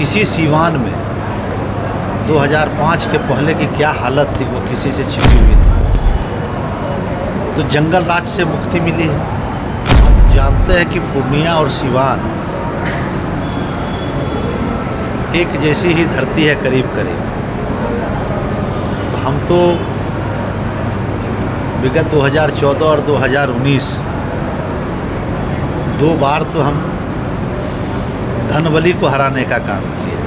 इसी सीवान में 2005 के पहले की क्या हालत थी वो किसी से छिपी हुई थी। तो जंगल राज से मुक्ति मिली है। हम जानते हैं कि पूर्णिया और सीवान एक जैसी ही धरती है करीब करीब। तो हम तो विगत 2014 और 2019 दो बार तो हम धनबली को हराने का काम किए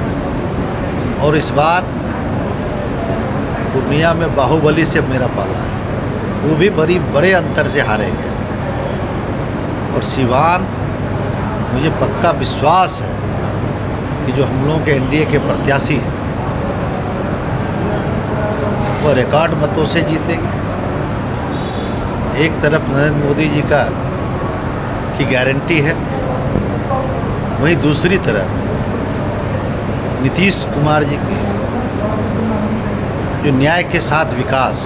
और इस बार पूर्णिया में बाहुबली से मेरा पाला है, वो भी बड़े अंतर से हारे गए। और सीवान मुझे पक्का विश्वास है कि जो हम लोगों के एनडीए के प्रत्याशी हैं वो रिकॉर्ड मतों से जीतेगी। एक तरफ नरेंद्र मोदी जी की गारंटी है, वहीं दूसरी तरफ नीतीश कुमार जी की जो न्याय के साथ विकास,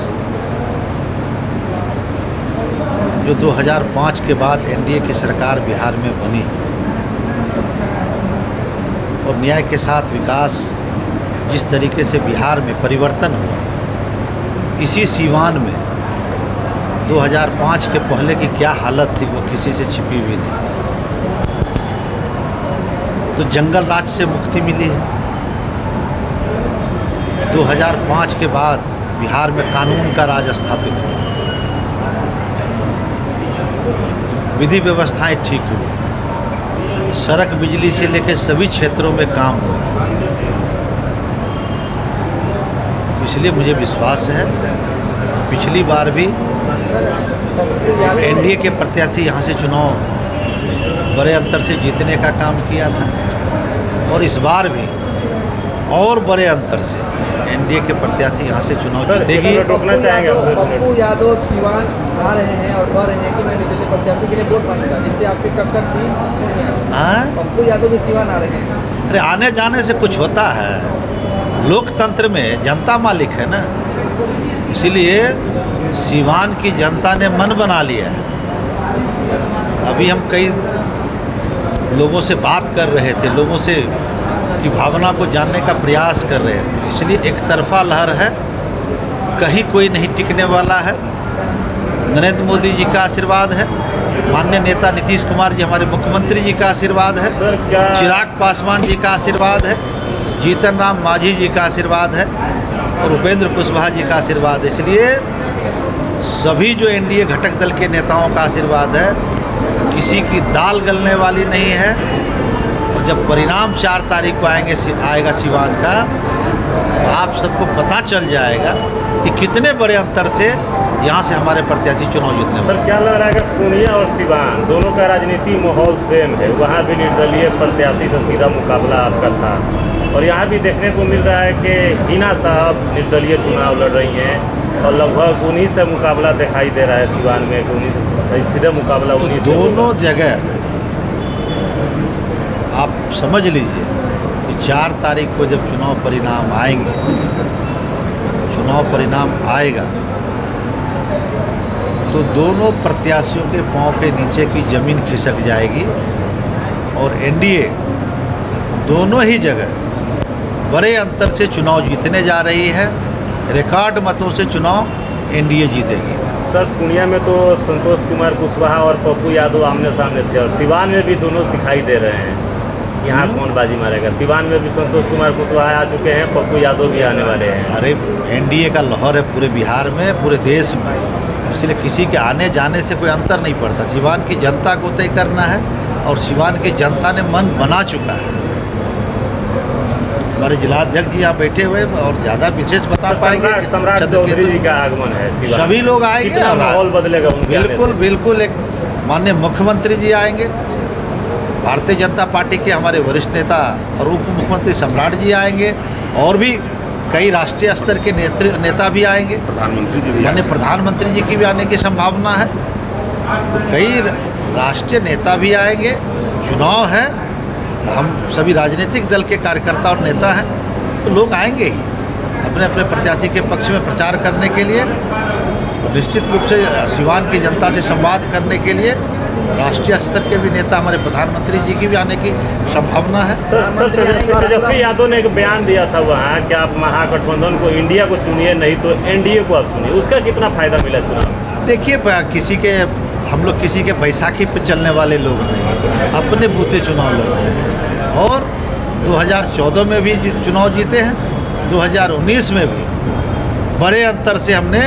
जो 2005 के बाद एनडीए की सरकार बिहार में बनी और न्याय के साथ विकास जिस तरीके से बिहार में परिवर्तन हुआ, इसी सीवान में 2005 के पहले की क्या हालत थी वो किसी से छिपी हुई नहीं। तो जंगल राज से मुक्ति मिली है। 2005 के बाद बिहार में कानून का राज स्थापित हुआ, विधि व्यवस्थाएं ठीक हुई, सड़क बिजली से लेकर सभी क्षेत्रों में काम हुआ। तो इसलिए मुझे विश्वास है पिछली बार भी एनडीए के प्रत्याशी यहाँ से चुनाव बड़े अंतर से जीतने का काम किया था और इस बार भी और बड़े अंतर से एनडीए के प्रत्याशी यहाँ से चुनाव जीतेगी। पप्पू यादव सीवान आ रहे हैं और कह रहे हैं कि मैं निर्दलीय प्रत्याशी के लिए वोट मांगूंगा, जिससे आपकी टक्कर थी। पप्पू यादव भी सीवान आ रहे हैं। अरे आने जाने से कुछ होता है, लोकतंत्र में जनता मालिक है ना, इसीलिए सीवान की जनता ने मन बना लिया है। अभी हम कई लोगों से बात कर रहे थे, लोगों से की भावना को जानने का प्रयास कर रहे थे। इसलिए एक तरफा लहर है, कहीं कोई नहीं टिकने वाला है। नरेंद्र मोदी जी का आशीर्वाद है, माननीय नेता नीतीश कुमार जी हमारे मुख्यमंत्री जी का आशीर्वाद है, चिराग पासवान जी का आशीर्वाद है, जीतन राम मांझी जी का आशीर्वाद है और उपेंद्र कुशवाहा जी का आशीर्वाद है। इसलिए सभी जो एनडीए घटक दल के नेताओं का आशीर्वाद है, किसी की दाल गलने वाली नहीं है। और जब परिणाम 4 तारीख को आएगा सीवान का, तो आप सबको पता चल जाएगा कि कितने बड़े अंतर से यहाँ से हमारे प्रत्याशी चुनाव जीतने। सर क्या लग रहा है कि पूर्णिया और सीवान दोनों का राजनीति माहौल सेम है, वहाँ भी निर्दलीय प्रत्याशी से सीधा मुकाबला आपका था और यहाँ भी देखने को मिल रहा है कि हिना साहब निर्दलीय चुनाव लड़ रही हैं और लगभग उन्हीं से मुकाबला दिखाई दे रहा है सीवान में, कि उन्हीं से सीधा मुकाबला तो उन्हीं से दोनों जगह आप समझ लीजिए कि 4 तारीख को जब चुनाव परिणाम आएंगे, चुनाव परिणाम आएगा तो दोनों प्रत्याशियों के पांव के नीचे की ज़मीन खिसक जाएगी और एनडीए दोनों ही जगह बड़े अंतर से चुनाव जीतने जा रही है। रिकॉर्ड मतों से चुनाव एनडीए जीतेगी। सर पूर्णिया में तो संतोष कुमार कुशवाहा और पप्पू यादव आमने सामने थे और सीवान में भी दोनों दिखाई दे रहे हैं। यहाँ कौन बाजी मारेगा? सीवान में भी संतोष कुमार कुशवाहा आ चुके हैं, पप्पू यादव भी आने वाले हैं। अरे एनडीए का लहर है पूरे बिहार में, पूरे देश में, इसलिए किसी के आने जाने से कोई अंतर नहीं पड़ता। सीवान की जनता को तय करना है और सीवान की जनता ने मन बना चुका है। हमारे जिलाध्यक्ष जी यहाँ बैठे हुए और ज़्यादा विशेष बता पाएंगे। सम्राट चौधरी जी का आगमन है, सभी लोग आएंगे और माहौल बदलेगा। बिल्कुल एक माननीय मुख्यमंत्री जी आएंगे, भारतीय जनता पार्टी के हमारे वरिष्ठ नेता और उप मुख्यमंत्री सम्राट जी आएंगे और भी कई राष्ट्रीय स्तर के नेता भी आएंगे, माननीय प्रधानमंत्री जी की भी आने की संभावना है। तो कई राष्ट्रीय नेता भी आएंगे। चुनाव है, हम सभी राजनीतिक दल के कार्यकर्ता और नेता हैं, तो लोग आएंगे ही अपने अपने प्रत्याशी के पक्ष में प्रचार करने के लिए और निश्चित रूप से सीवान की जनता से संवाद करने के लिए राष्ट्रीय स्तर के भी नेता हमारे प्रधानमंत्री जी की भी आने की संभावना है। सर तेजस्वी यादव ने एक बयान दिया था वहाँ कि आप महागठबंधन को, इंडिया को चुनिए, नहीं तो एनडीए को आप चुनिए। उसका कितना फायदा मिला चुनाव में? देखिए हम लोग किसी के बैसाखी पे चलने वाले लोग नहीं, अपने बूते चुनाव लड़ते हैं और 2014 में भी चुनाव जीते हैं, 2019 में भी बड़े अंतर से हमने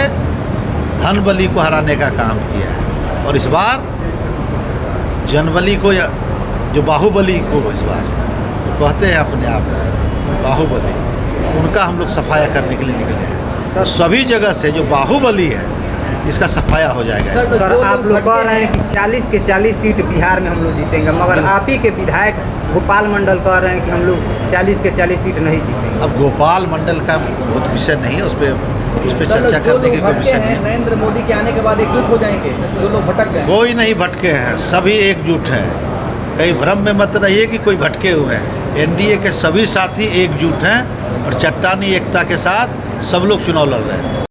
धनबली को हराने का काम किया है और इस बार जनबली को, जो बाहुबली को इस बार कहते हैं अपने आप बाहुबली, उनका हम लोग सफाया करने के लिए निकले हैं। सभी जगह से जो बाहुबली है इसका सफाया हो जाएगा। सर आप लोग कह रहे हैं कि 40 के 40 सीट बिहार में हम लोग जीतेंगे, मगर आप ही के विधायक गोपाल मंडल कह रहे हैं कि हम लोग 40 के 40 सीट नहीं जीतेंगे। अब गोपाल मंडल का बहुत विषय नहीं है, उस पर चर्चा करने की कोई विषय नहीं है। नरेंद्र मोदी के आने के बाद एकजुट हो जाएंगे जो लोग भटक गए? कोई नहीं भटके हैं, सभी एकजुट हैं। कहीं भ्रम में मत रहिए कि कोई भटके हुए हैं। एनडीए के सभी साथी एकजुट हैं और चट्टानी एकता के साथ सब लोग चुनाव लड़ रहे हैं।